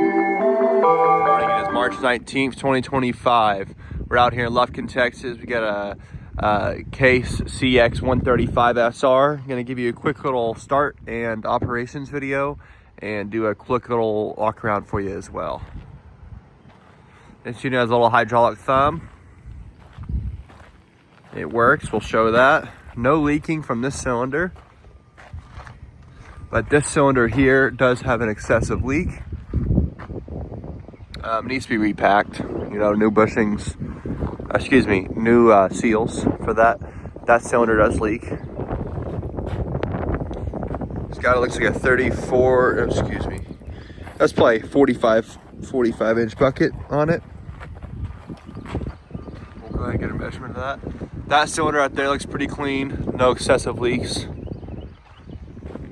Morning, it is March 19th, 2025. We're out here in Lufkin, Texas. We got a case Cx135SR. I'm gonna give you a quick little start and operations video and do a quick little walk around for you as well. This unit has a little hydraulic thumb. It works, we'll show that. No leaking from this cylinder. But this cylinder here does have an excessive leak. Needs to be repacked. You know, new bushings, new seals for that. That cylinder does leak. It's got, it looks like a 34, that's probably 45 inch bucket on it. We'll go ahead and get a measurement of that. That cylinder out there looks pretty clean, no excessive leaks.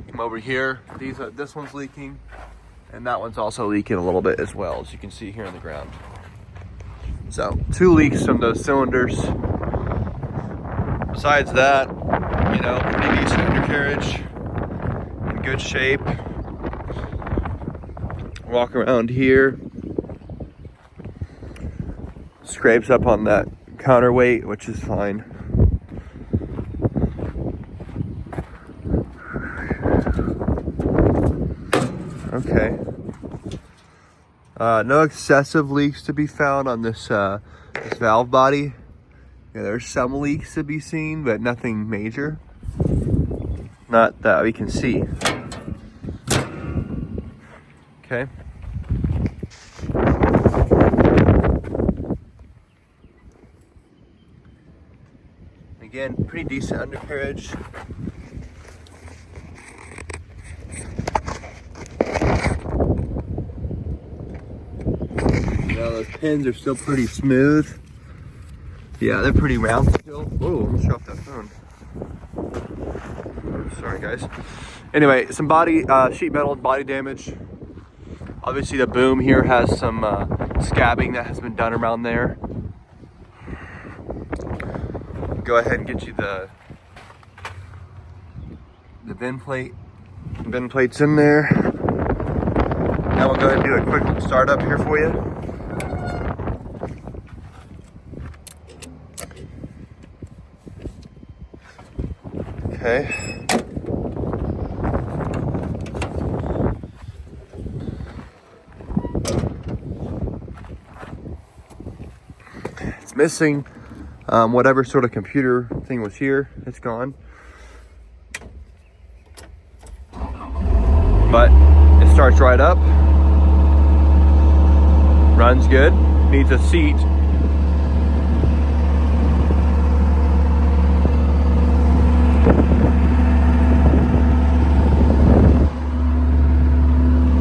Come over here, this one's leaking, and that one's also leaking a little bit as well, as you can see here on the ground. So 2 leaks from those cylinders. Besides that, you know, pretty decent undercarriage, in good shape. Walk around here. Scrapes up on that counterweight, which is fine. Okay. No excessive leaks to be found on this valve body. Yeah, there's some leaks to be seen, but nothing major. Not that we can see. Okay. Again, pretty decent undercarriage. Those pins are still pretty smooth. Yeah, they're pretty round still. Oh, almost dropped that phone. Sorry, guys. Anyway, some body, sheet metal body damage. Obviously, the boom here has some scabbing that has been done around there. Go ahead and get you the bin plate. Bin plate's in there. Now we'll go ahead and do a quick startup here for you. Okay. It's missing whatever sort of computer thing was here. It's gone. But it starts right up. Runs good. Needs a seat.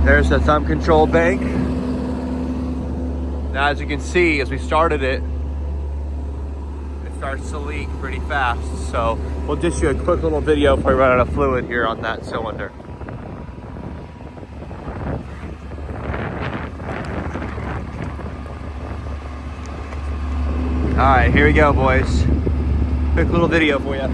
There's the thumb control bank. Now, as you can see, as we started it, it starts to leak pretty fast. So we'll just do a quick little video before we run out of fluid here on that cylinder. All right, here we go, boys. Quick little video for you.